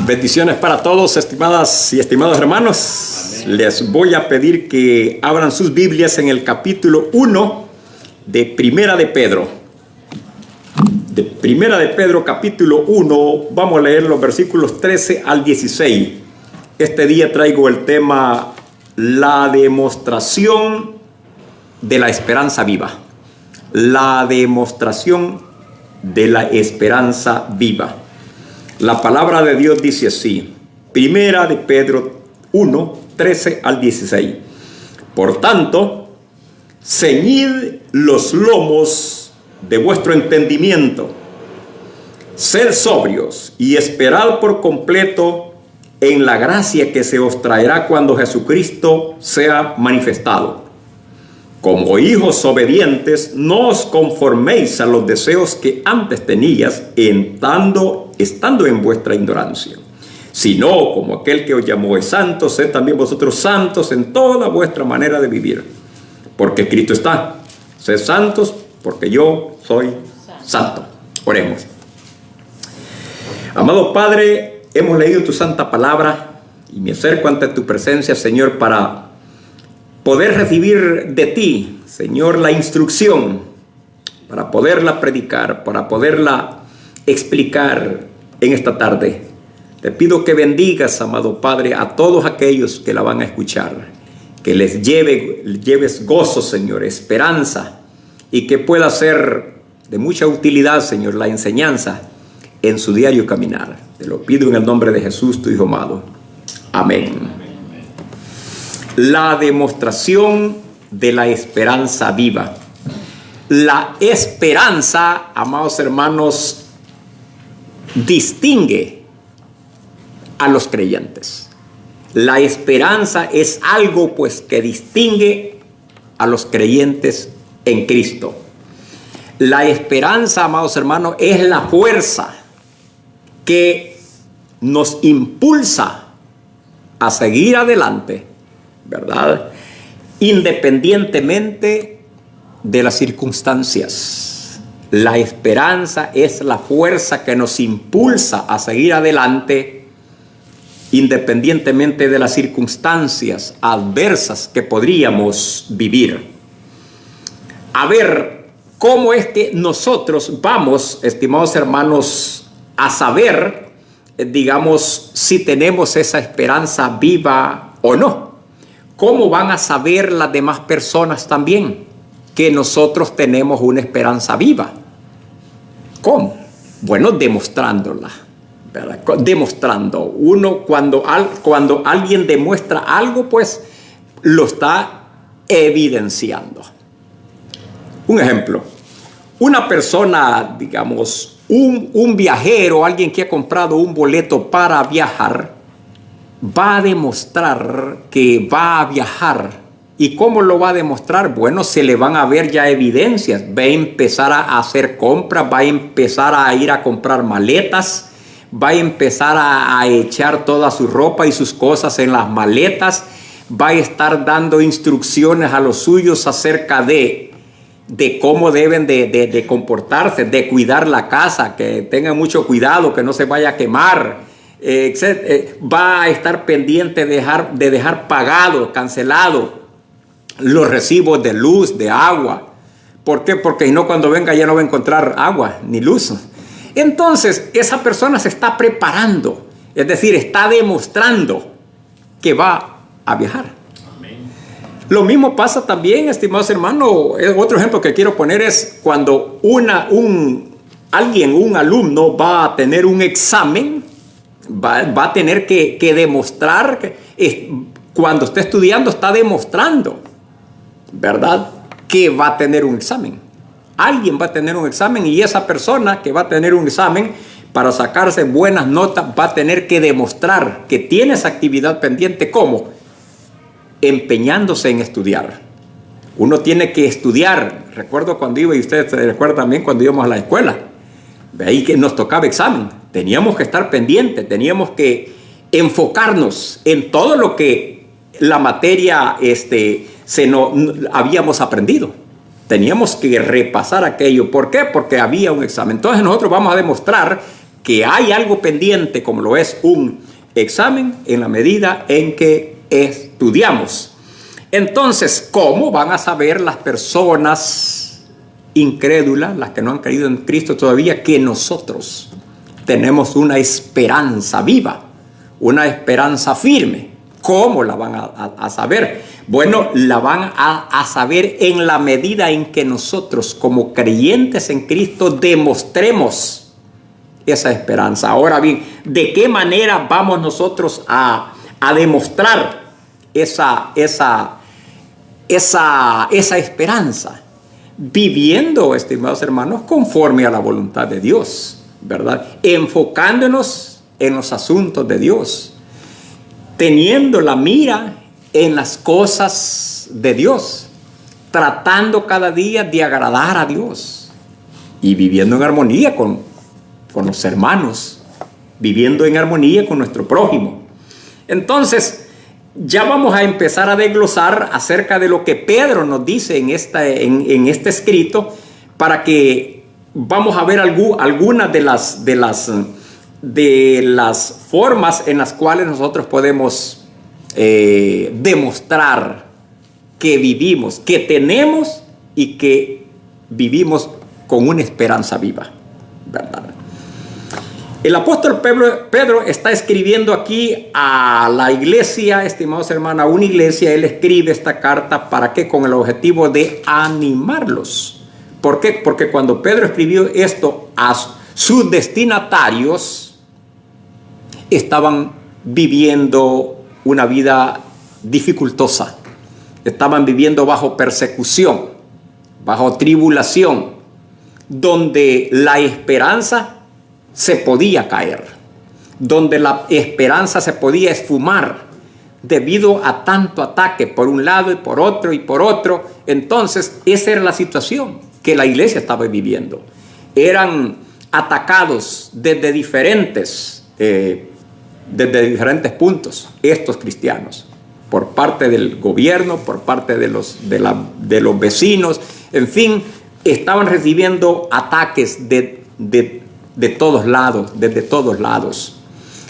Bendiciones para todos, estimadas y estimados hermanos. Amén. Les voy a pedir que abran sus Biblias en el capítulo 1 de Primera de Pedro. De Primera de Pedro, capítulo 1, vamos a leer los versículos 13 al 16. Este día traigo el tema, la demostración de la esperanza viva. La demostración de la esperanza viva. La palabra de Dios dice así, Primera de Pedro 1, 13 al 16. Por tanto, ceñid los lomos de vuestro entendimiento, sed sobrios y esperad por completo en la gracia que se os traerá cuando Jesucristo sea manifestado. Como hijos obedientes, no os conforméis a los deseos que antes tenías, estando en vuestra ignorancia, sino como aquel que os llamó es santo, sed también vosotros santos en toda vuestra manera de vivir. Porque escrito está, sed santos porque yo soy santo. Oremos. Amado Padre, hemos leído tu santa palabra y me acerco ante tu presencia, Señor, para poder recibir de ti, Señor, la instrucción, para poderla predicar, para poderla explicar en esta tarde. Te pido que bendigas, amado Padre, a todos aquellos que la van a escuchar, que les lleves gozo, Señor, esperanza, y que pueda ser de mucha utilidad, Señor, la enseñanza en su diario caminar. Te lo pido en el nombre de Jesús, tu Hijo amado. Amén. La demostración de la esperanza viva. La esperanza, amados hermanos, distingue a los creyentes. La esperanza es algo, pues, que distingue a los creyentes en Cristo. La esperanza, amados hermanos, es la fuerza que nos impulsa a seguir adelante, ¿verdad? Independientemente de las circunstancias. La esperanza es la fuerza que nos impulsa a seguir adelante independientemente de las circunstancias adversas que podríamos vivir. A ver, ¿cómo es que nosotros vamos, estimados hermanos, a saber, digamos, si tenemos esa esperanza viva o no? ¿Cómo van a saber las demás personas también que nosotros tenemos una esperanza viva? ¿Cómo? Bueno, demostrándola, ¿verdad? Demostrando. Uno, cuando alguien demuestra algo, pues lo está evidenciando. Un ejemplo. Una persona, digamos, un viajero, alguien que ha comprado un boleto para viajar, va a demostrar que va a viajar. ¿Y cómo lo va a demostrar? Bueno, se le van a ver ya evidencias. Va a empezar a hacer compras, va a empezar a ir a comprar maletas, va a empezar a echar toda su ropa y sus cosas en las maletas, va a estar dando instrucciones a los suyos acerca de cómo deben de comportarse, de cuidar la casa, que tengan mucho cuidado, que no se vaya a quemar. Va a estar pendiente de dejar pagado, cancelado los recibos de luz, de agua. ¿Por qué? Porque si no, cuando venga ya no va a encontrar agua ni luz. Entonces, esa persona se está preparando, es decir, está demostrando que va a viajar. Amén. Lo mismo pasa también, estimados hermanos, otro ejemplo que quiero poner es cuando un alumno va a tener un examen. Va a tener que demostrar que cuando está estudiando está demostrando, ¿verdad?, que va a tener un examen. Alguien va a tener un examen y esa persona que va a tener un examen para sacarse buenas notas va a tener que demostrar que tiene esa actividad pendiente. ¿Cómo? Empeñándose en estudiar. Uno tiene que estudiar. Recuerdo cuando iba, y ustedes se recuerdan también cuando íbamos a la escuela, de ahí que nos tocaba examen. Teníamos que estar pendientes, teníamos que enfocarnos en todo lo que la materia habíamos aprendido. Teníamos que repasar aquello. ¿Por qué? Porque había un examen. Entonces nosotros vamos a demostrar que hay algo pendiente, como lo es un examen, en la medida en que estudiamos. Entonces, ¿cómo van a saber las personas incrédulas, las que no han creído en Cristo todavía, que nosotros tenemos una esperanza viva, una esperanza firme? ¿Cómo la van a saber? Bueno, la van a saber en la medida en que nosotros, como creyentes en Cristo, demostremos esa esperanza. Ahora bien, ¿de qué manera vamos nosotros a demostrar esa esperanza? Viviendo, estimados hermanos, conforme a la voluntad de Dios, ¿verdad? Enfocándonos en los asuntos de Dios, teniendo la mira en las cosas de Dios, tratando cada día de agradar a Dios y viviendo en armonía con los hermanos, viviendo en armonía con nuestro prójimo. Entonces, ya vamos a empezar a desglosar acerca de lo que Pedro nos dice en este escrito, para que vamos a ver algunas de las formas en las cuales nosotros podemos demostrar que vivimos, que tenemos y que vivimos con una esperanza viva, ¿verdad? El apóstol Pedro está escribiendo aquí a la iglesia, estimados hermanos, a una iglesia. Él escribe esta carta, ¿para qué? Con el objetivo de animarlos. ¿Por qué? Porque cuando Pedro escribió esto a sus destinatarios, estaban viviendo una vida dificultosa. Estaban viviendo bajo persecución, bajo tribulación, donde la esperanza se podía caer, donde la esperanza se podía esfumar debido a tanto ataque por un lado y por otro y por otro. Entonces, esa era la situación que la iglesia estaba viviendo. Eran atacados desde diferentes puntos estos cristianos, por parte del gobierno, por parte de los vecinos, en fin, estaban recibiendo ataques de todos lados, desde todos lados.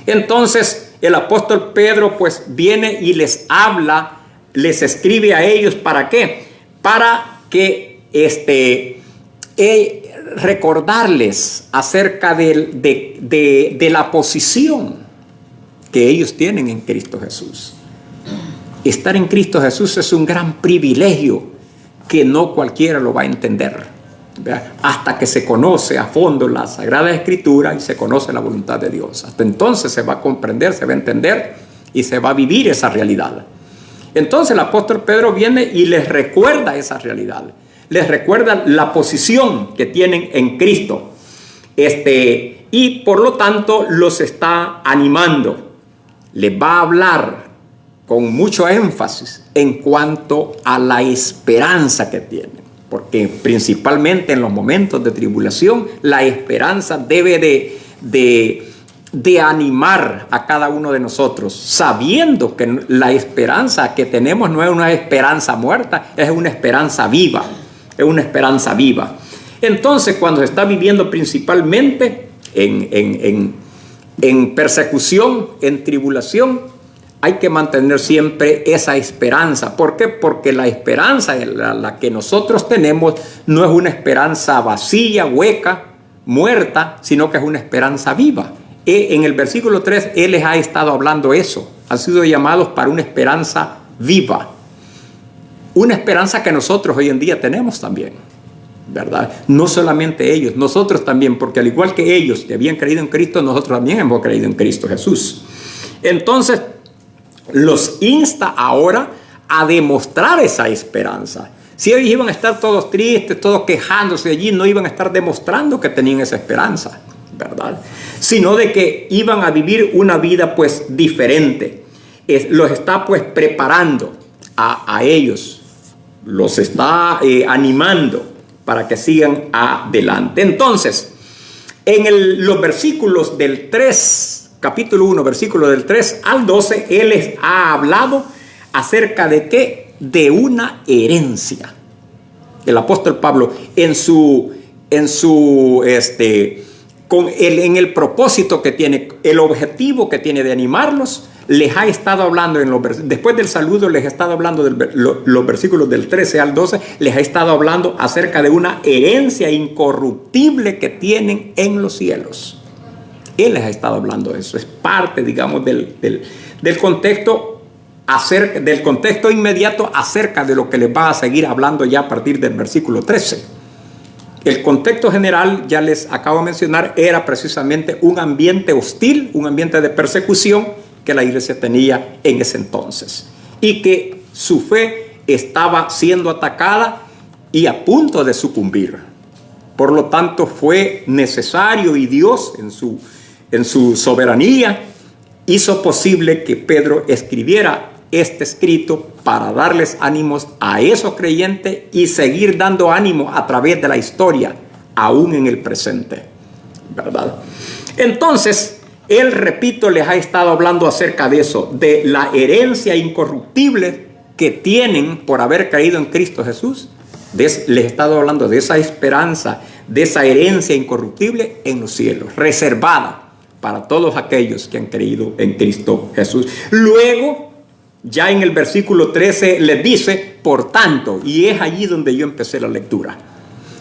Entonces el apóstol Pedro pues viene y les habla, les escribe a ellos, ¿para qué? Para que recordarles acerca de la posición que ellos tienen en Cristo Jesús. Estar en Cristo Jesús es un gran privilegio que no cualquiera lo va a entender, ¿verdad? Hasta que se conoce a fondo la Sagrada Escritura y se conoce la voluntad de Dios. Hasta entonces se va a comprender, se va a entender y se va a vivir esa realidad. Entonces el apóstol Pedro viene y les recuerda esa realidad. Les recuerda la posición que tienen en Cristo. Y por lo tanto los está animando. Les va a hablar con mucho énfasis en cuanto a la esperanza que tienen. Porque principalmente en los momentos de tribulación, la esperanza debe de animar a cada uno de nosotros, sabiendo que la esperanza que tenemos no es una esperanza muerta, es una esperanza viva. Es una esperanza viva. Entonces, cuando se está viviendo principalmente en persecución, en tribulación, hay que mantener siempre esa esperanza. ¿Por qué? Porque la esperanza, la que nosotros tenemos, no es una esperanza vacía, hueca, muerta, sino que es una esperanza viva. En el versículo 3, Él les ha estado hablando eso. Han sido llamados para una esperanza viva. Una esperanza que nosotros hoy en día tenemos también, ¿verdad? No solamente ellos, nosotros también, porque al igual que ellos que habían creído en Cristo, nosotros también hemos creído en Cristo Jesús. Entonces, los insta ahora a demostrar esa esperanza. Si ellos iban a estar todos tristes, todos quejándose allí, no iban a estar demostrando que tenían esa esperanza, ¿verdad? Sino de que iban a vivir una vida pues diferente. Los está pues preparando a ellos, los está animando para que sigan adelante. Entonces, en los versículos del 3, capítulo 1, versículo del 3 al 12, Él les ha hablado acerca de ¿qué? De una herencia. El apóstol Pablo en su en el propósito que tiene, el objetivo que tiene de animarlos, les ha estado hablando, después del saludo les ha estado hablando, los versículos del 13 al 12, les ha estado hablando acerca de una herencia incorruptible que tienen en los cielos. Él les ha estado hablando de eso, es parte, digamos, del contexto del contexto inmediato acerca de lo que les va a seguir hablando ya a partir del versículo 13. El contexto general, ya les acabo de mencionar, era precisamente un ambiente hostil, un ambiente de persecución que la iglesia tenía en ese entonces, y que su fe estaba siendo atacada y a punto de sucumbir. Por lo tanto, fue necesario, y Dios en su soberanía hizo posible que Pedro escribiera este escrito para darles ánimos a esos creyentes y seguir dando ánimo a través de la historia, aún en el presente, ¿verdad? Entonces, él, repito, les ha estado hablando acerca de eso, de la herencia incorruptible que tienen por haber creído en Cristo Jesús. Les he estado hablando de esa esperanza, de esa herencia incorruptible en los cielos, reservada para todos aquellos que han creído en Cristo Jesús. Luego, ya en el versículo 13 les dice, por tanto, y es allí donde yo empecé la lectura.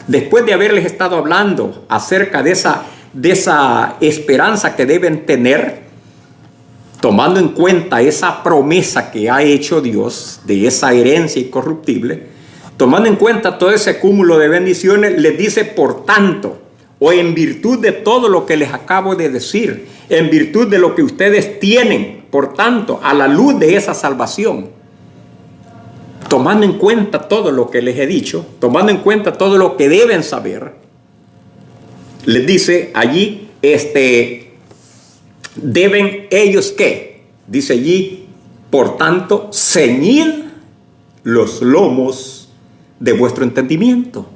Después de haberles estado hablando acerca de esa esperanza que deben tener, tomando en cuenta esa promesa que ha hecho Dios de esa herencia incorruptible, tomando en cuenta todo ese cúmulo de bendiciones, les dice, por tanto, o en virtud de todo lo que les acabo de decir, en virtud de lo que ustedes tienen, por tanto, a la luz de esa salvación, tomando en cuenta todo lo que les he dicho, tomando en cuenta todo lo que deben saber, les dice allí, deben ellos ¿qué? Dice allí, por tanto, ceñid los lomos de vuestro entendimiento.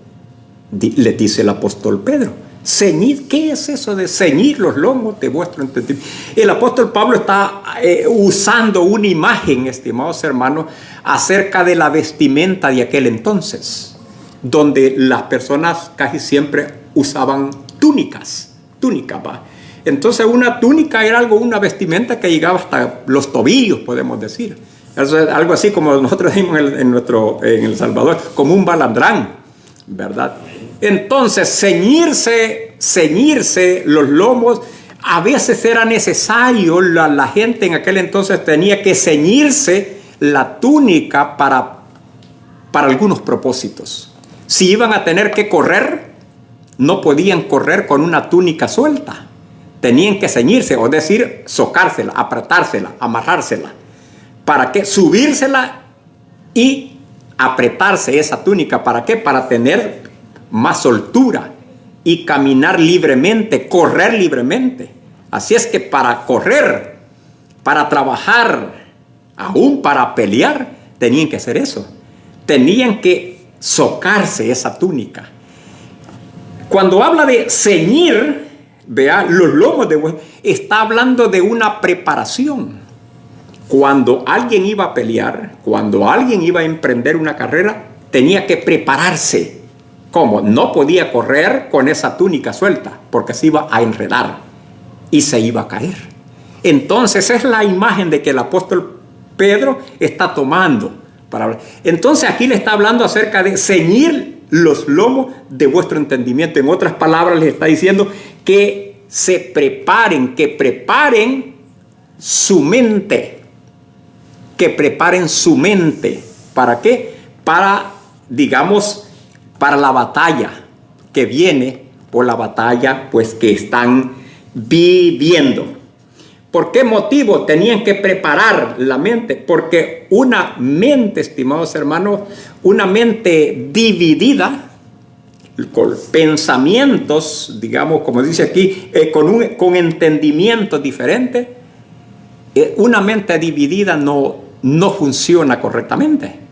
Les dice el apóstol Pedro. Ceñid, ¿qué es eso de ceñir los lomos de vuestro entendimiento? El apóstol Pablo está usando una imagen, estimados hermanos, acerca de la vestimenta de aquel entonces, donde las personas casi siempre usaban túnicas, ¿va? Entonces una túnica era una vestimenta que llegaba hasta los tobillos, podemos decir. Eso es algo así como nosotros decimos en El Salvador, como un balandrán, ¿verdad? Entonces, ceñirse los lomos, a veces era necesario, la gente en aquel entonces tenía que ceñirse la túnica para algunos propósitos. Si iban a tener que correr, no podían correr con una túnica suelta. Tenían que ceñirse, o decir, socársela, apretársela, amarrársela. ¿Para qué? Subírsela y apretarse esa túnica. ¿Para qué? Para tener más soltura y caminar libremente, correr libremente. Así es que para correr, para trabajar, aún para pelear, tenían que hacer eso. Tenían que socarse esa túnica. Cuando habla de ceñir, vea, los lomos está hablando de una preparación. Cuando alguien iba a pelear, cuando alguien iba a emprender una carrera, tenía que prepararse. ¿Cómo? No podía correr con esa túnica suelta, porque se iba a enredar y se iba a caer. Entonces es la imagen de que el apóstol Pedro está tomando para hablar. Entonces aquí le está hablando acerca de ceñir los lomos de vuestro entendimiento. En otras palabras, les está diciendo que se preparen, que preparen su mente. Que preparen su mente. ¿Para qué? Para, digamos, para la batalla que viene, o la batalla pues que están viviendo. ¿Por qué motivo tenían que preparar la mente? Porque una mente, estimados hermanos, una mente dividida, con pensamientos, digamos, como dice aquí, con entendimientos diferentes, una mente dividida no funciona correctamente.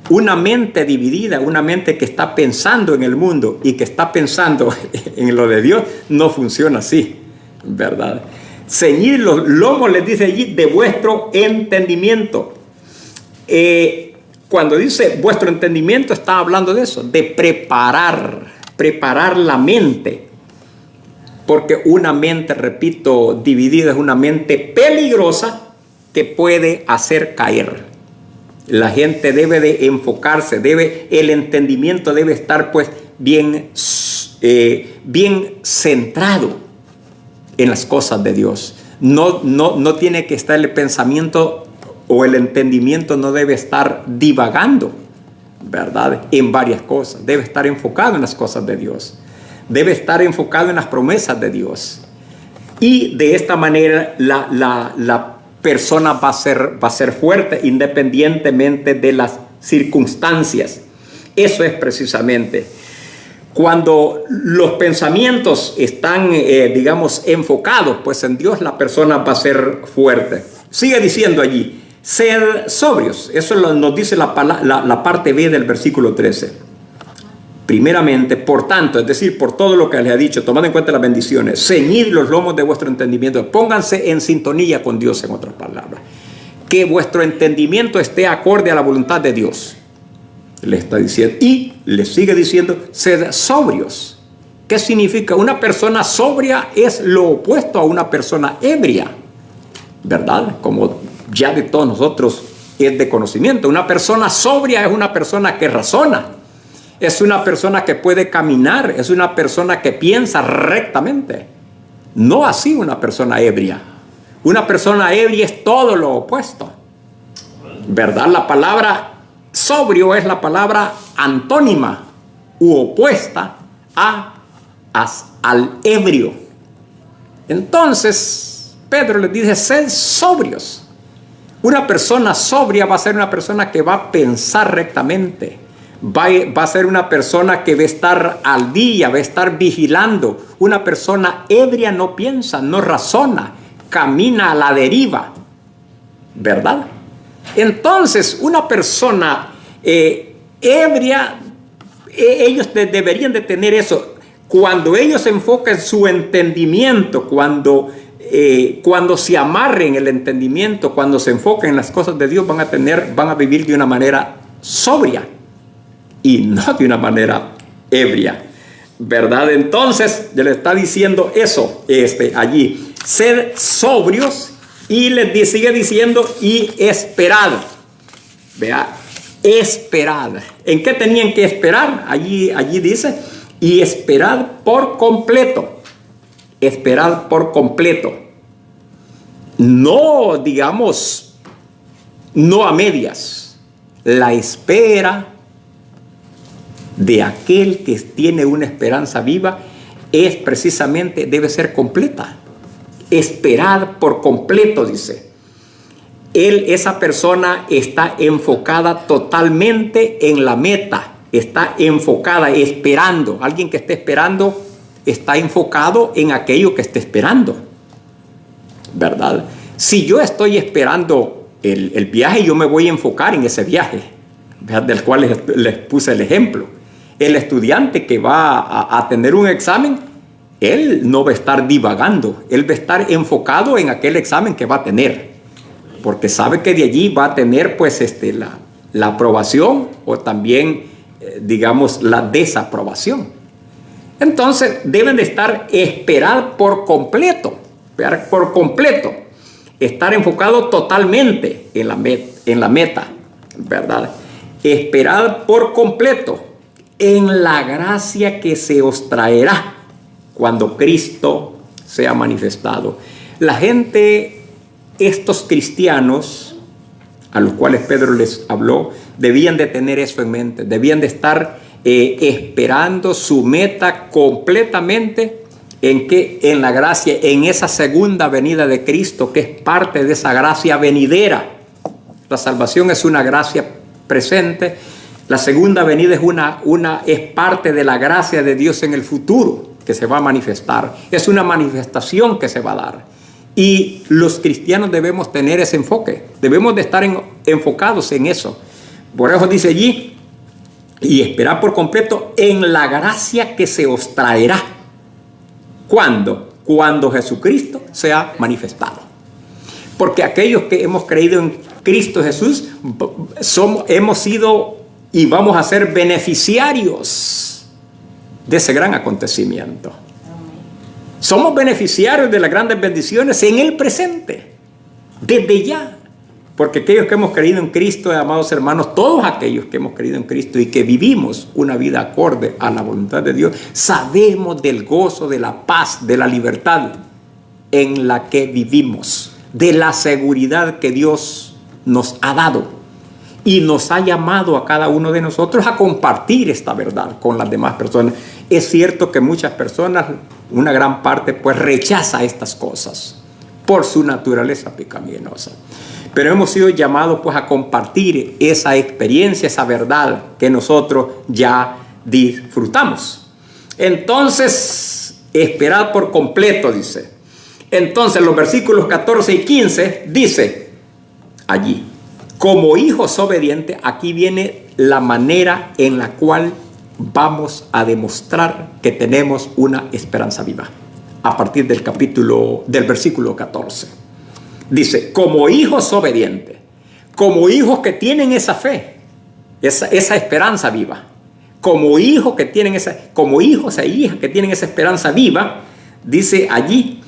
Una mente dividida, una mente que está pensando en el mundo y que está pensando en lo de Dios, no funciona así, ¿verdad? Ceñid los lomos, les dice allí, de vuestro entendimiento. Cuando dice vuestro entendimiento, está hablando de eso, de preparar la mente. porque una mente, repito, dividida es una mente peligrosa que puede hacer caer. La gente debe de enfocarse, el entendimiento debe estar pues bien centrado en las cosas de Dios. No tiene que estar el pensamiento o el entendimiento, no debe estar divagando, ¿verdad?, en varias cosas. Debe estar enfocado en las cosas de Dios. Debe estar enfocado en las promesas de Dios. Y de esta manera la persona va a ser fuerte independientemente de las circunstancias. Eso es precisamente cuando los pensamientos están, digamos, enfocados pues en Dios, la persona va a ser fuerte. Sigue diciendo allí, ser sobrios. Eso nos dice la parte B del versículo 13. Primeramente, por tanto, es decir, por todo lo que les ha dicho, tomad en cuenta las bendiciones, ceñid los lomos de vuestro entendimiento, pónganse en sintonía con Dios, en otras palabras. Que vuestro entendimiento esté acorde a la voluntad de Dios. Le está diciendo, y le sigue diciendo, sed sobrios. ¿Qué significa? Una persona sobria es lo opuesto a una persona ebria, ¿verdad? Como ya de todos nosotros es de conocimiento. Una persona sobria es una persona que razona. Es una persona que puede caminar, es una persona que piensa rectamente. No así una persona ebria. Una persona ebria es todo lo opuesto, ¿verdad? La palabra sobrio es la palabra antónima u opuesta al ebrio. Entonces, Pedro les dice, sed sobrios. Una persona sobria va a ser una persona que va a pensar rectamente. Va a ser una persona que va a estar al día, va a estar vigilando. Una persona ebria no piensa, no razona, camina a la deriva, ¿verdad? Entonces, una persona ebria, ellos deberían de tener eso. Cuando ellos enfoquen su entendimiento, cuando se amarren el entendimiento, cuando se enfoquen en las cosas de Dios, van a vivir de una manera sobria y no de una manera ebria, ¿verdad? Entonces, le está diciendo eso allí. Sed sobrios, y les sigue diciendo, y esperad. Vea, esperad. ¿En qué tenían que esperar? Allí dice, y esperad por completo. Esperad por completo. No, digamos, no a medias. La espera de aquel que tiene una esperanza viva es precisamente, debe ser completa. Esperad por completo, dice. Esa persona está enfocada totalmente en la meta, está enfocada, esperando. Alguien que esté esperando está enfocado en aquello que esté esperando, ¿verdad? Si yo estoy esperando el viaje, yo me voy a enfocar en ese viaje, ¿verdad?, del cual les puse el ejemplo. El estudiante que va a tener un examen, él no va a estar divagando, él va a estar enfocado en aquel examen que va a tener, porque sabe que de allí va a tener pues la aprobación o también, digamos, la desaprobación. Entonces deben de esperar por completo, estar enfocado totalmente en la meta, ¿verdad? Esperar por completo en la gracia que se os traerá cuando Cristo sea manifestado. La gente, estos cristianos a los cuales Pedro les habló, debían de tener eso en mente, debían de estar esperando su meta completamente en la gracia, en esa segunda venida de Cristo, que es parte de esa gracia venidera. La salvación es una gracia presente. La segunda venida es parte de la gracia de Dios en el futuro que se va a manifestar. Es una manifestación que se va a dar. Y los cristianos debemos tener ese enfoque. Debemos de estar enfocados en eso. Por eso dice allí, y esperar por completo en la gracia que se os traerá. ¿Cuándo? Cuando Jesucristo sea manifestado. Porque aquellos que hemos creído en Cristo Jesús, hemos sido y vamos a ser beneficiarios de ese gran acontecimiento. Somos beneficiarios de las grandes bendiciones en el presente, desde ya. Porque aquellos que hemos creído en Cristo, amados hermanos, todos aquellos que hemos creído en Cristo y que vivimos una vida acorde a la voluntad de Dios, sabemos del gozo, de la paz, de la libertad en la que vivimos, de la seguridad que Dios nos ha dado y nos ha llamado a cada uno de nosotros a compartir esta verdad con las demás personas. Es cierto que muchas personas, una gran parte, pues rechaza estas cosas por su naturaleza pecaminosa. Pero hemos sido llamados pues a compartir esa experiencia, esa verdad que nosotros ya disfrutamos. Entonces, esperad por completo, dice. Entonces, los versículos 14 y 15 dice allí, como hijos obedientes, aquí viene la manera en la cual vamos a demostrar que tenemos una esperanza viva. A partir del versículo 14. Dice, como hijos obedientes, como hijos que tienen esa fe, esa esperanza viva, como hijos como hijos e hijas que tienen esa esperanza viva, dice allí,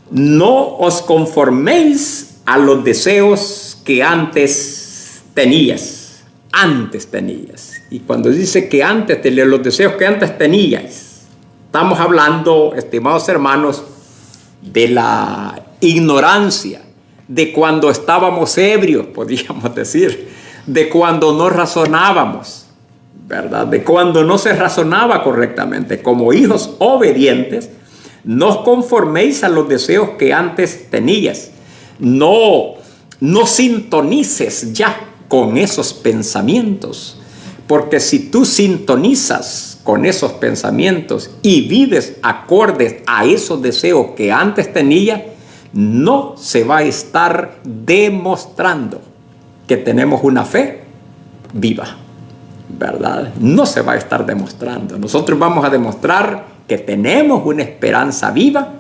no os conforméis a los deseos que antes tenías. Y cuando dice que antes tenías, los deseos que antes tenías, estamos hablando, estimados hermanos, de la ignorancia, de cuando estábamos ebrios, podríamos decir, de cuando no razonábamos, ¿verdad? De cuando no se razonaba correctamente. Como hijos obedientes, no os conforméis a los deseos que antes tenías. No sintonices ya con esos pensamientos, porque si tú sintonizas con esos pensamientos y vives acordes a esos deseos que antes tenía, no se va a estar demostrando que tenemos una fe viva, ¿verdad? No se va a estar demostrando. Nosotros vamos a demostrar que tenemos una esperanza viva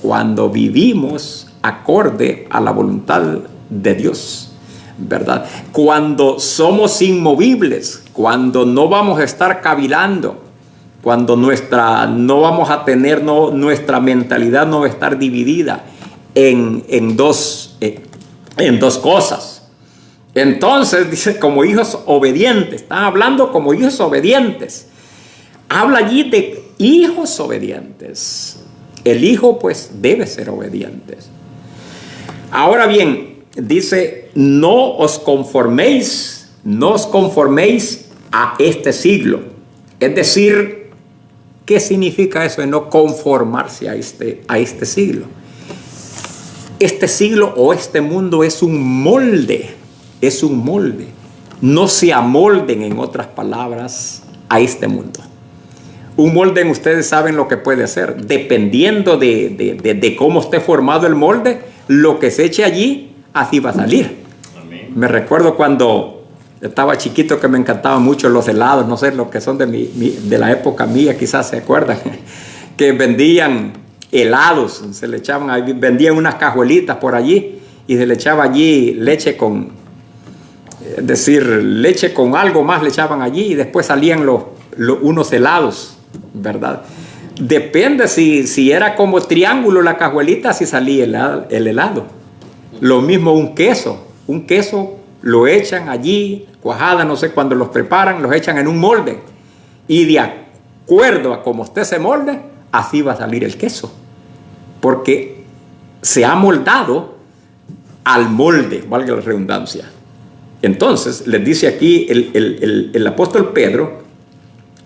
cuando vivimos acorde a la voluntad de Dios, ¿verdad? Cuando somos inmovibles, cuando no vamos a estar cavilando, cuando nuestra mentalidad no va a estar dividida en dos cosas. Entonces dice, como hijos obedientes, están hablando como hijos obedientes. Habla allí de hijos obedientes. El hijo pues debe ser obediente. Ahora bien, dice, no os conforméis a este siglo. Es decir, ¿qué significa eso de no conformarse a este siglo? Este siglo o este mundo es un molde. No se amolden, en otras palabras, a este mundo. Un molde, ustedes saben lo que puede ser. Dependiendo de cómo esté formado el molde, lo que se eche allí, así va a salir. Amén. Me recuerdo cuando estaba chiquito que me encantaban mucho los helados, no sé, lo que son de la época mía, quizás se acuerdan, que vendían helados, vendían unas cajuelitas por allí y se le echaba allí leche leche con algo más le echaban allí y después salían unos helados, ¿verdad? Depende si era como triángulo la cajuelita, si salía el helado. Lo mismo un queso lo echan allí, cuajada, no sé, cuando los preparan, los echan en un molde. Y de acuerdo a cómo esté ese molde, así va a salir el queso. Porque se ha moldado al molde, valga la redundancia. Entonces, les dice aquí el apóstol Pedro,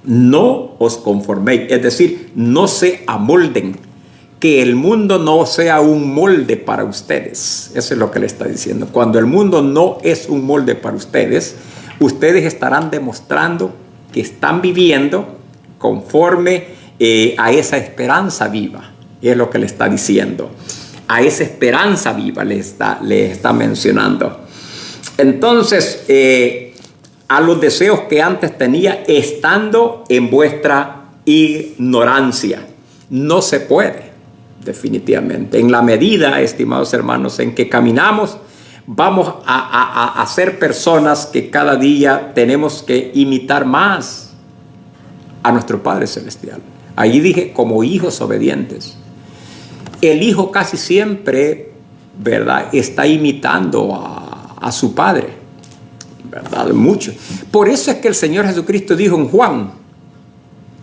no os conforméis, es decir, no se amolden, que el mundo no sea un molde para ustedes. Eso es lo que le está diciendo. Cuando el mundo no es un molde para ustedes, ustedes estarán demostrando que están viviendo conforme a esa esperanza viva. Y es lo que le está diciendo. A esa esperanza viva le está mencionando. Entonces, a los deseos que antes tenía, estando en vuestra ignorancia. No se puede. Definitivamente. En la medida, estimados hermanos, en que caminamos, vamos a ser personas que cada día tenemos que imitar más a nuestro Padre Celestial, Ahí dije como hijos obedientes. El hijo casi siempre, ¿verdad?, está imitando a su padre, ¿verdad? Mucho. Por eso es que el Señor Jesucristo dijo en Juan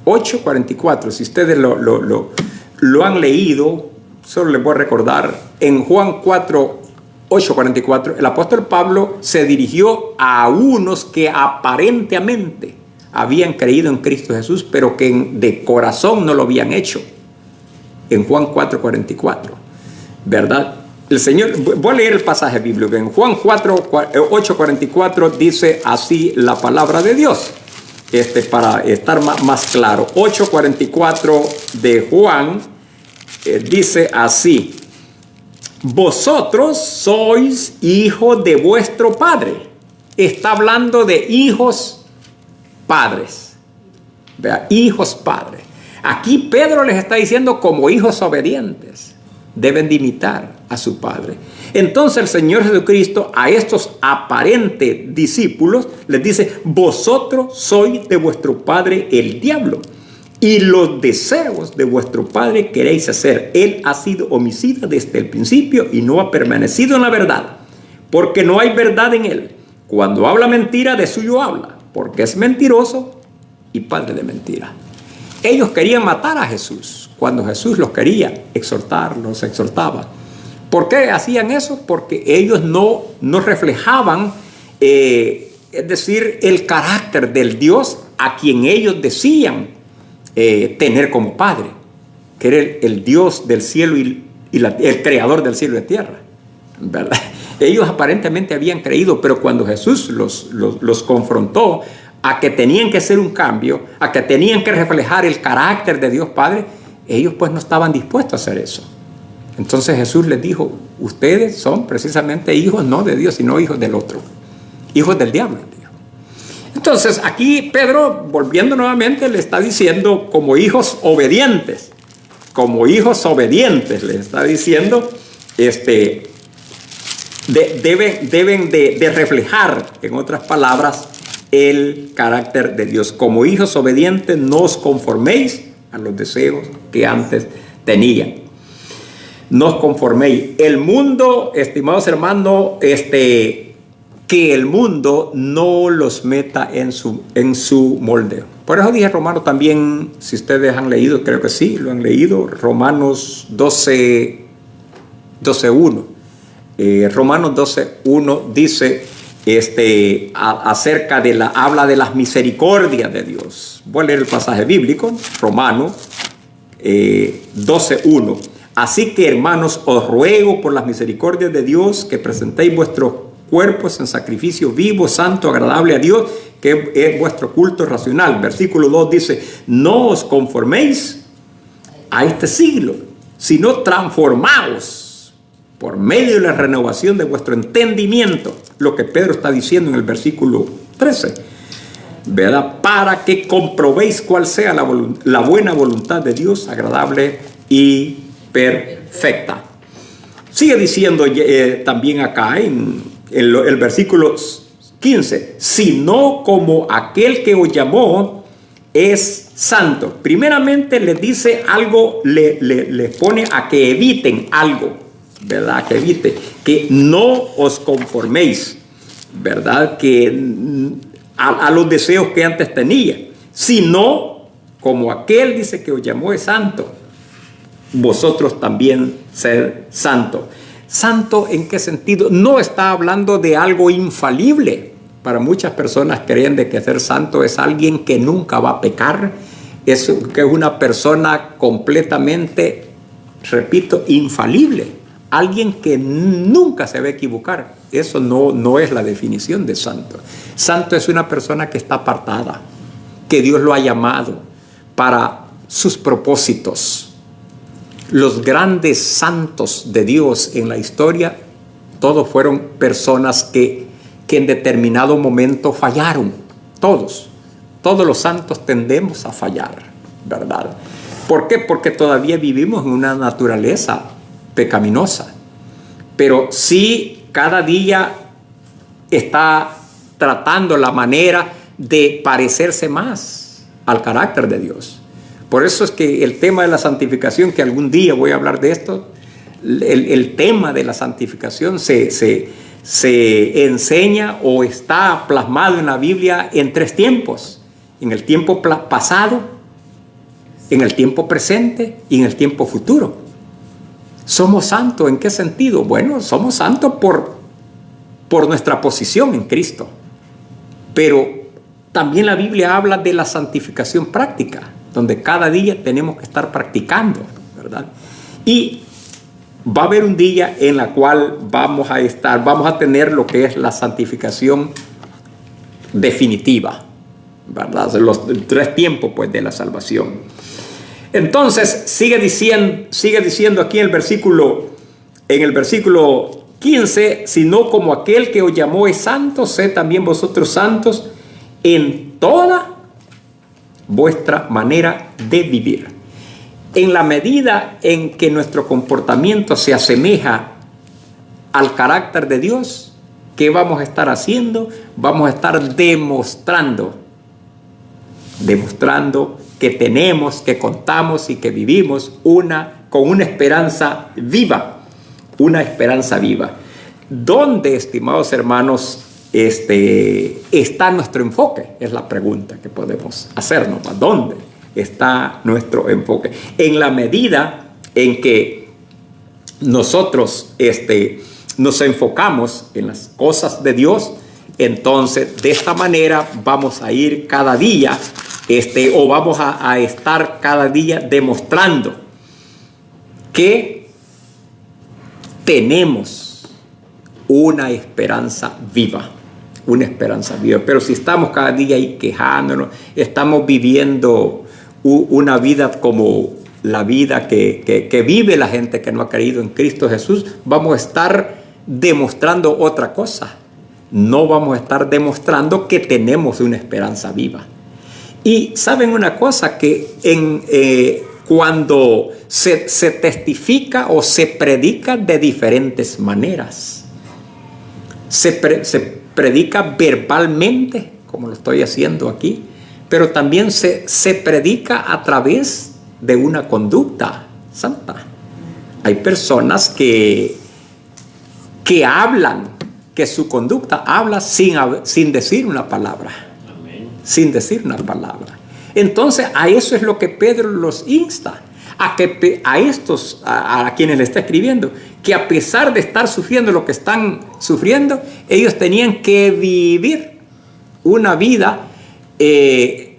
8:44, si ustedes lo han leído, solo les voy a recordar, en Juan 8:44, el apóstol Pablo se dirigió a unos que aparentemente habían creído en Cristo Jesús, pero que de corazón no lo habían hecho. En Juan 4:44, ¿verdad? El Señor, voy a leer el pasaje bíblico. En Juan 8:44 dice así la palabra de Dios. Para estar más claro, 8:44 de Juan dice así: vosotros sois hijos de vuestro padre. Está hablando de hijos padres. Vea, hijos padres. Aquí Pedro les está diciendo como hijos obedientes deben de imitar a su padre. Entonces el Señor Jesucristo a estos aparentes discípulos les dice: vosotros sois de vuestro padre el diablo, y los deseos de vuestro padre queréis hacer. Él ha sido homicida desde el principio y no ha permanecido en la verdad, porque no hay verdad en él. Cuando habla mentira, de suyo habla, porque es mentiroso y padre de mentira. Ellos querían matar a Jesús. Cuando Jesús los quería exhortar, los exhortaba. ¿Por qué hacían eso? Porque ellos no reflejaban, es decir, el carácter del Dios a quien ellos decían tener como padre, que era el Dios del cielo y el creador del cielo y la tierra, ¿verdad? Ellos aparentemente habían creído, pero cuando Jesús los confrontó a que tenían que hacer un cambio, a que tenían que reflejar el carácter de Dios Padre, ellos pues no estaban dispuestos a hacer eso. Entonces Jesús les dijo: ustedes son precisamente hijos no de Dios, sino hijos del otro, hijos del diablo. Entonces aquí Pedro, volviendo nuevamente, le está diciendo como hijos obedientes, le está diciendo, deben de reflejar, en otras palabras, el carácter de Dios. Como hijos obedientes, no os conforméis a los deseos que antes tenían. No os conforméis. El mundo, estimados hermanos, que el mundo no los meta en su molde. Por eso dije Romanos también, si ustedes han leído, creo que sí, lo han leído, Romanos 12:1. Romanos 12:1 dice acerca habla de las misericordias de Dios. Voy a leer el pasaje bíblico, Romanos 12:1. Así que, hermanos, os ruego por las misericordias de Dios que presentéis vuestros cuerpos en sacrificio vivo, santo, agradable a Dios, que es vuestro culto racional. Versículo 2 dice: no os conforméis a este siglo, sino transformaos por medio de la renovación de vuestro entendimiento. Lo que Pedro está diciendo en el versículo 13, ¿verdad? Para que comprobéis cuál sea la buena voluntad de Dios, agradable y perfecta. Sigue diciendo también acá en el versículo 15: sino como aquel que os llamó es santo. Primeramente les dice algo, les pone a que eviten algo, ¿verdad? Que evite, que no os conforméis, ¿verdad? Que a los deseos que antes tenía, sino como aquel, dice, que os llamó es santo, vosotros también sed santos. ¿Santo en qué sentido? No está hablando de algo infalible. Para muchas personas creen de que ser santo es alguien que nunca va a pecar, que es una persona completamente, repito, infalible, alguien que nunca se va a equivocar. Eso no es la definición de santo. Santo es una persona que está apartada, que Dios lo ha llamado para sus propósitos. Los grandes santos de Dios en la historia, todos fueron personas que en determinado momento fallaron. Todos los santos tendemos a fallar, ¿verdad? ¿Por qué? Porque todavía vivimos en una naturaleza pecaminosa. Pero sí, cada día está tratando la manera de parecerse más al carácter de Dios. Por eso es que el tema de la santificación, que algún día voy a hablar de esto, el tema de la santificación se enseña o está plasmado en la Biblia en 3 tiempos: en el tiempo pasado, en el tiempo presente y en el tiempo futuro. ¿Somos santos en qué sentido? Bueno, somos santos por nuestra posición en Cristo, pero también la Biblia habla de la santificación práctica, donde cada día tenemos que estar practicando, ¿verdad? Y va a haber un día en la cual vamos a tener lo que es la santificación definitiva, ¿verdad? Los 3 tiempos, pues, de la salvación. Entonces, sigue diciendo aquí en el versículo 15, sino como aquel que os llamó es santo, sed también vosotros santos en toda vuestra manera de vivir. En la medida en que nuestro comportamiento se asemeja al carácter de Dios, ¿qué vamos a estar haciendo? Vamos a estar demostrando que tenemos, que contamos y que vivimos con una esperanza viva, ¿Dónde, estimados hermanos, está nuestro enfoque? Es la pregunta que podemos hacernos. ¿Dónde está nuestro enfoque? En la medida en que nosotros nos enfocamos en las cosas de Dios, entonces de esta manera vamos a ir cada día o vamos a estar cada día demostrando que tenemos una esperanza viva. Pero si estamos cada día ahí quejándonos, estamos viviendo una vida como la vida que vive la gente que no ha creído en Cristo Jesús, vamos a estar demostrando otra cosa. No vamos a estar demostrando que tenemos una esperanza viva. Y saben una cosa, que cuando se testifica o se predica de diferentes maneras, se predica verbalmente, como lo estoy haciendo aquí, pero también se predica a través de una conducta santa. Hay personas que hablan, que su conducta habla sin decir una palabra. Amén. Sin decir una palabra. Entonces, a eso es lo que Pedro los insta, a quienes le está escribiendo, que a pesar de estar sufriendo lo que están sufriendo, ellos tenían que vivir una vida que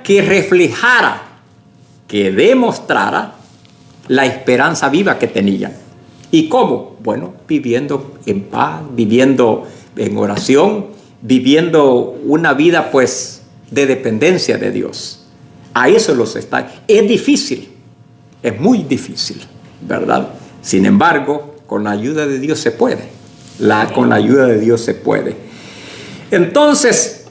reflejara, que demostrara la esperanza viva que tenían. ¿Y cómo? Bueno, viviendo en paz, viviendo en oración, viviendo una vida, pues, de dependencia de Dios. A eso es difícil, es muy difícil, ¿verdad? Sin embargo, con la ayuda de Dios se puede. Con la ayuda de Dios se puede. Entonces,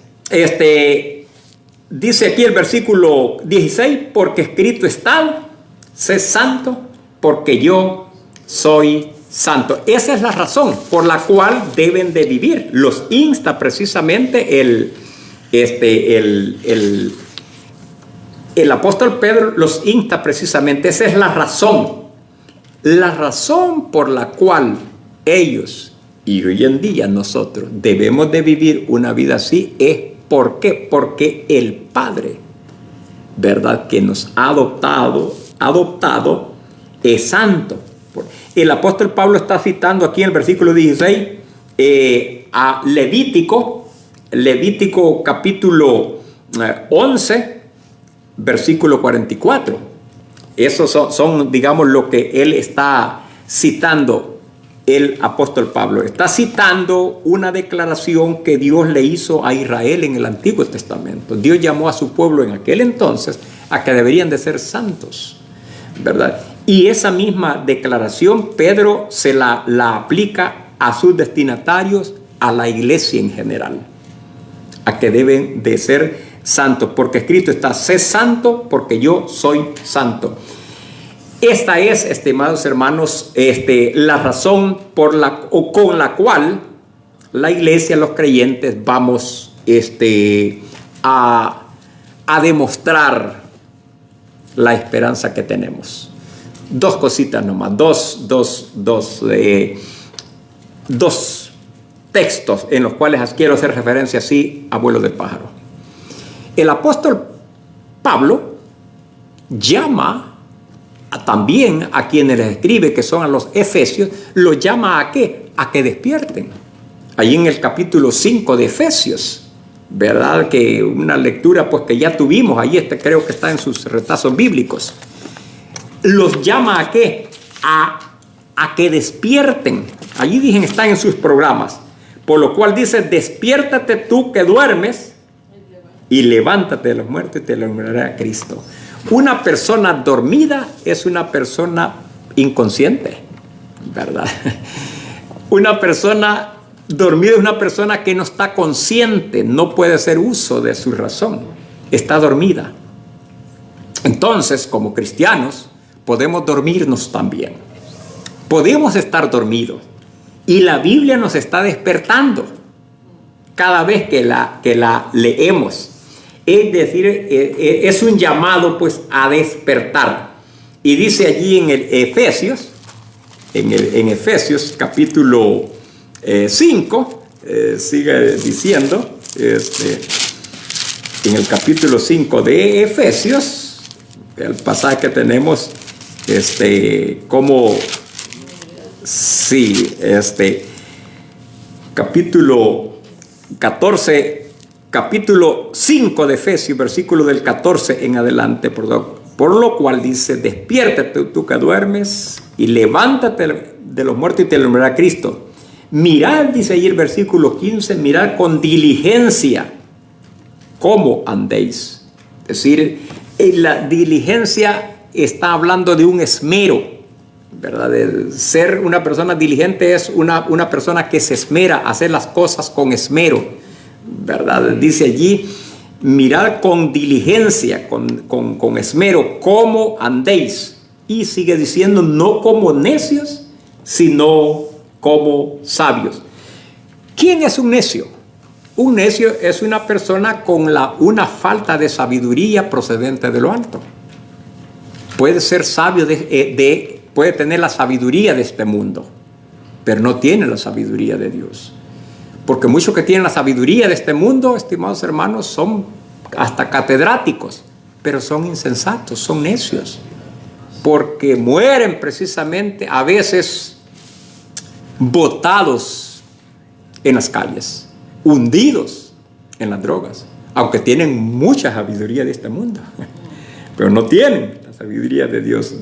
dice aquí el versículo 16, porque escrito está, sé santo, porque yo soy santo. Esa es la razón por la cual deben de vivir. Los insta precisamente el apóstol Pedro, los insta precisamente. Esa es la razón. La razón por la cual ellos y hoy en día nosotros debemos de vivir una vida así es ¿por qué? Porque el Padre, ¿verdad?, que nos ha adoptado es santo. El apóstol Pablo está citando aquí en el versículo 16 a Levítico capítulo 11, versículo 44. Esos son, digamos, lo que él está citando, el apóstol Pablo. Está citando una declaración que Dios le hizo a Israel en el Antiguo Testamento. Dios llamó a su pueblo en aquel entonces a que deberían de ser santos, ¿verdad? Y esa misma declaración Pedro se la aplica a sus destinatarios, a la iglesia en general, a que deben de ser santos, porque escrito está, sé santo porque yo soy santo. Esta es, estimados hermanos, la razón con la cual la iglesia, los creyentes, vamos a demostrar la esperanza que tenemos. Dos cositas nomás, dos textos en los cuales quiero hacer referencia así a vuelo de pájaro. El apóstol Pablo llama también a quienes les escribe, que son a los efesios, los llama ¿a qué? A que despierten. Ahí en el capítulo 5 de Efesios, ¿verdad? Que una lectura pues que ya tuvimos, ahí creo que está en sus retazos bíblicos. Los llama ¿a qué? A que despierten. Allí dicen, están en sus programas. Por lo cual dice, despiértate tú que duermes y levántate de los muertos y te alumbrará Cristo. Una persona dormida es una persona inconsciente, ¿verdad? Una persona dormida es una persona que no está consciente, no puede hacer uso de su razón, está dormida. Entonces, como cristianos, podemos dormirnos también. Podemos estar dormidos y la Biblia nos está despertando cada vez que la leemos. Es decir, es un llamado pues a despertar. Y dice allí en el Efesios, en Efesios capítulo 5, sigue diciendo, en el capítulo 5 de Efesios, el pasaje que tenemos, como, sí, capítulo 14, capítulo 5 de Efesios, versículo del 14 en adelante, por lo cual dice, despiértate tú que duermes y levántate de los muertos y te alumbrará Cristo. Mirad, dice allí el versículo 15, mirad con diligencia cómo andéis. Es decir, la diligencia está hablando de un esmero, ¿verdad? De ser una persona diligente es una persona que se esmera a hacer las cosas con esmero, ¿verdad? Dice allí, mirad con diligencia, con esmero, cómo andéis. Y sigue diciendo, no como necios, sino como sabios. ¿Quién es un necio? Un necio es una persona con una falta de sabiduría procedente de lo alto. Puede ser sabio, puede tener la sabiduría de este mundo, pero no tiene la sabiduría de Dios. Porque muchos que tienen la sabiduría de este mundo, estimados hermanos, son hasta catedráticos, pero son insensatos, son necios, porque mueren precisamente a veces botados en las calles, hundidos en las drogas, aunque tienen mucha sabiduría de este mundo, pero no tienen la sabiduría de Dios.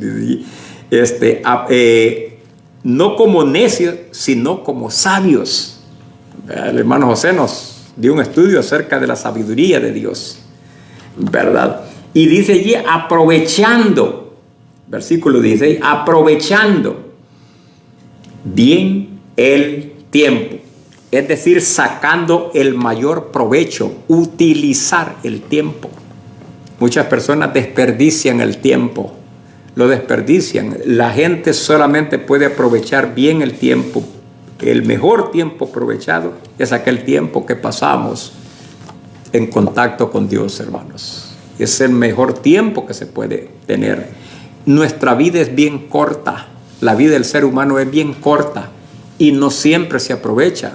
No como necios, sino como sabios. El hermano José nos dio un estudio acerca de la sabiduría de Dios, ¿verdad? Y dice allí, aprovechando, versículo 16, aprovechando bien el tiempo. Es decir, sacando el mayor provecho, utilizar el tiempo. Muchas personas desperdician el tiempo, lo desperdician. La gente solamente puede aprovechar bien el tiempo. El mejor tiempo aprovechado es aquel tiempo que pasamos en contacto con Dios, hermanos. Es el mejor tiempo que se puede tener. Nuestra vida es bien corta. La vida del ser humano es bien corta y no siempre se aprovecha.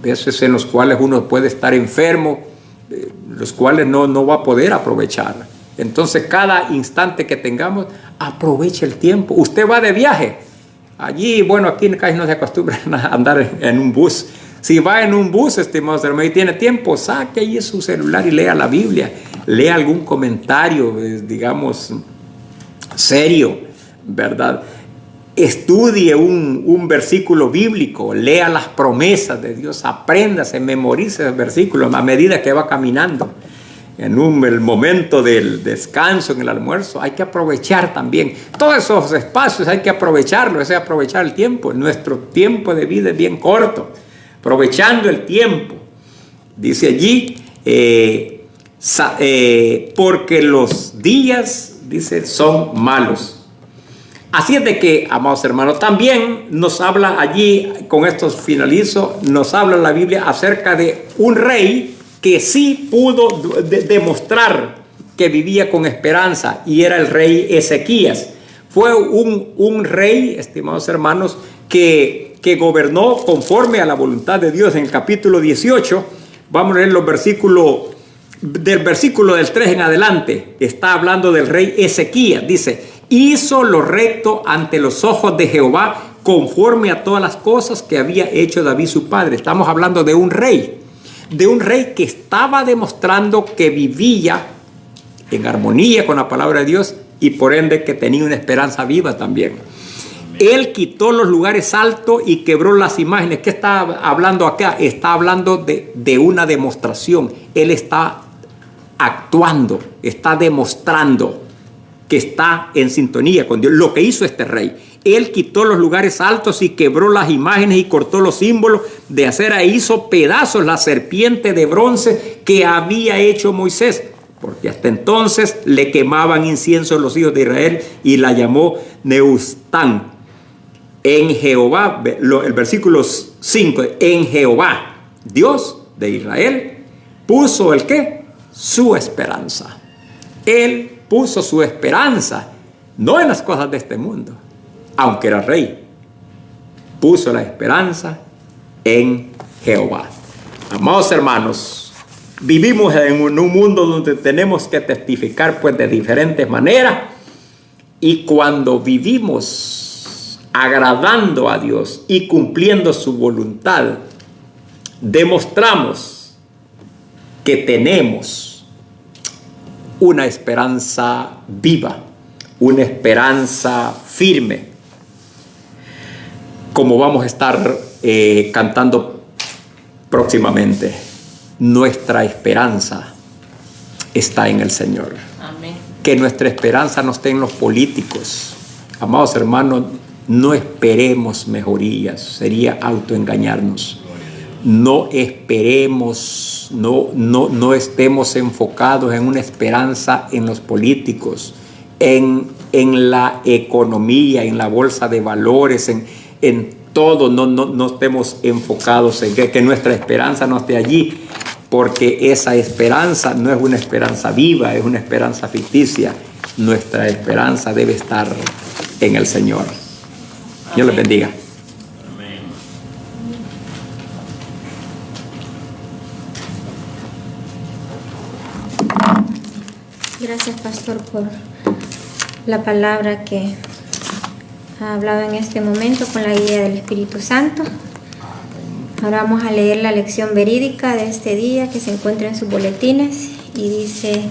Veces en los cuales uno puede estar enfermo, los cuales no va a poder aprovechar. Entonces, cada instante que tengamos, aproveche el tiempo. Usted va de viaje. Allí, bueno, aquí casi no se acostumbran a andar en un bus. Si va en un bus, estimados hermanos, y tiene tiempo, saque ahí su celular y lea la Biblia. Lea algún comentario, digamos, serio, ¿verdad? Estudie un versículo bíblico, lea las promesas de Dios, apréndase, memorice el versículo a medida que va caminando. En el momento del descanso, en el almuerzo, hay que aprovechar también. Todos esos espacios hay que aprovecharlos, es aprovechar el tiempo. Nuestro tiempo de vida es bien corto. Aprovechando el tiempo. Dice allí, porque los días, dice, son malos. Así es de que, amados hermanos, también nos habla allí, con esto finalizo, nos habla la Biblia acerca de un rey que sí pudo demostrar que vivía con esperanza, y era el rey Ezequías. Fue un rey, estimados hermanos, que gobernó conforme a la voluntad de Dios. En el capítulo 18, vamos a leer los versículos, del versículo del 3 en adelante, está hablando del rey Ezequías. Dice: hizo lo recto ante los ojos de Jehová, conforme a todas las cosas que había hecho David su padre. Estamos hablando de un rey que estaba demostrando que vivía en armonía con la palabra de Dios, y por ende que tenía una esperanza viva también. Él quitó los lugares altos y quebró las imágenes. ¿Qué está hablando acá? Está hablando de una demostración. Él está actuando, está demostrando que está en sintonía con Dios. Lo que hizo este rey: él quitó los lugares altos y quebró las imágenes y cortó los símbolos de acera, e hizo pedazos la serpiente de bronce que había hecho Moisés, porque hasta entonces le quemaban incienso a los hijos de Israel, y la llamó Neustán. En Jehová, el versículo 5, en Jehová, Dios de Israel, puso el ¿qué? Su esperanza. Él puso su esperanza, no en las cosas de este mundo, aunque era rey. Puso la esperanza en Jehová. Amados hermanos, vivimos en un mundo donde tenemos que testificar pues de diferentes maneras, y cuando vivimos agradando a Dios y cumpliendo su voluntad, demostramos que tenemos una esperanza viva, una esperanza firme, como vamos a estar cantando próximamente. Nuestra esperanza está en el Señor. Amén. Que nuestra esperanza no esté en los políticos. Amados hermanos, no esperemos mejorías, sería autoengañarnos. No esperemos, no estemos enfocados en una esperanza en los políticos, en la economía, en la bolsa de valores, en todo. No estemos enfocados en que nuestra esperanza no esté allí, porque esa esperanza no es una esperanza viva, es una esperanza ficticia. Nuestra esperanza debe estar en el Señor. Dios les bendiga. Gracias, pastor, por la palabra que ha hablado en este momento con la guía del Espíritu Santo. Ahora vamos a leer la lección verídica de este día, que se encuentra en sus boletines, y dice: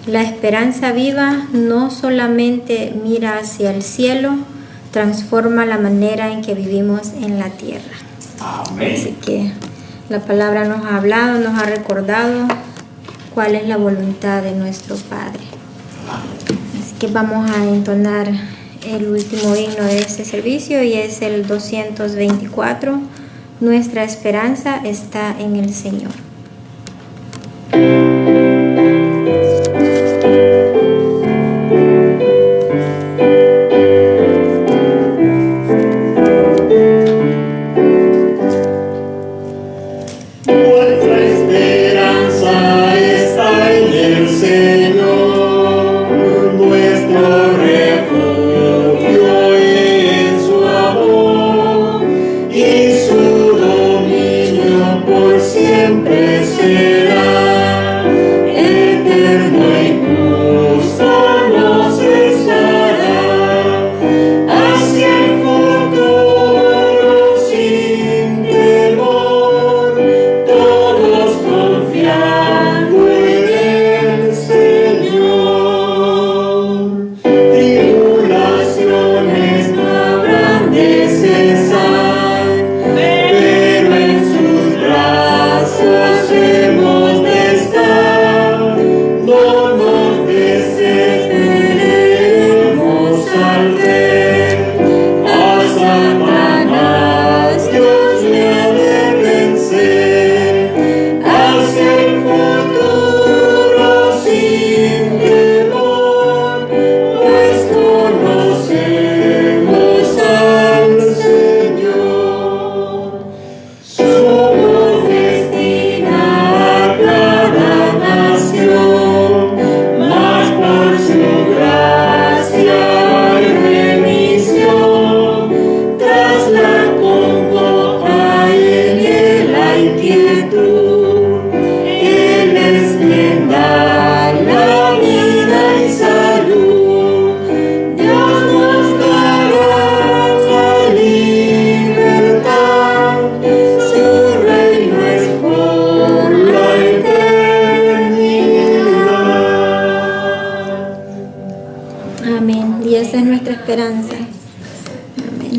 la esperanza viva no solamente mira hacia el cielo, transforma la manera en que vivimos en la tierra. Amén. Así que la palabra nos ha hablado, nos ha recordado cuál es la voluntad de nuestro Padre. Así que vamos a entonar el último himno de este servicio, y es el 224. Nuestra esperanza está en el Señor. Siempre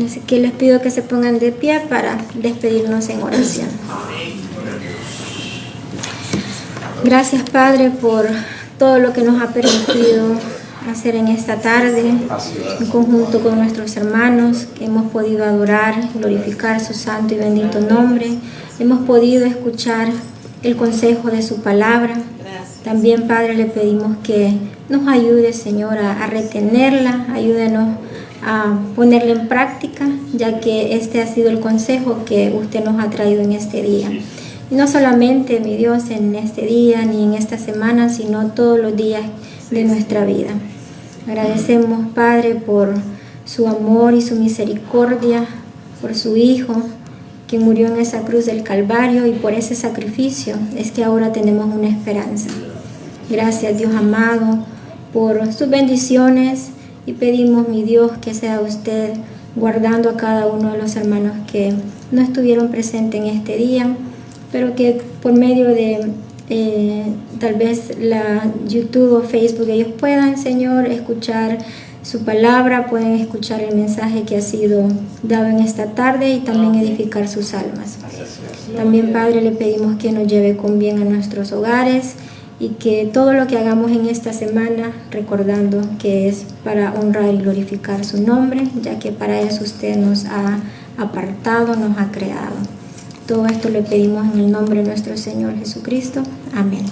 Así que les pido que se pongan de pie para despedirnos en oración. Gracias, Padre, por todo lo que nos ha permitido hacer en esta tarde, en conjunto con nuestros hermanos, que hemos podido adorar, glorificar su santo y bendito nombre. Hemos podido escuchar el consejo de su palabra. También, Padre, le pedimos que nos ayude, Señor, a retenerla, ayúdenos a ponerla en práctica, ya que este ha sido el consejo que usted nos ha traído en este día. Y no solamente, mi Dios, en este día ni en esta semana, sino todos los días de nuestra vida. Agradecemos, Padre, por su amor y su misericordia, por su Hijo, que murió en esa cruz del Calvario, y por ese sacrificio es que ahora tenemos una esperanza. Gracias, Dios amado, por sus bendiciones, y pedimos, mi Dios, que sea usted guardando a cada uno de los hermanos que no estuvieron presentes en este día, pero que por medio de tal vez la YouTube o Facebook ellos puedan, Señor, escuchar su palabra, pueden escuchar el mensaje que ha sido dado en esta tarde y también edificar sus almas. También, Padre, le pedimos que nos lleve con bien a nuestros hogares y que todo lo que hagamos en esta semana, recordando que es para honrar y glorificar su nombre, ya que para eso usted nos ha apartado, nos ha creado. Todo esto le pedimos en el nombre de nuestro Señor Jesucristo. Amén.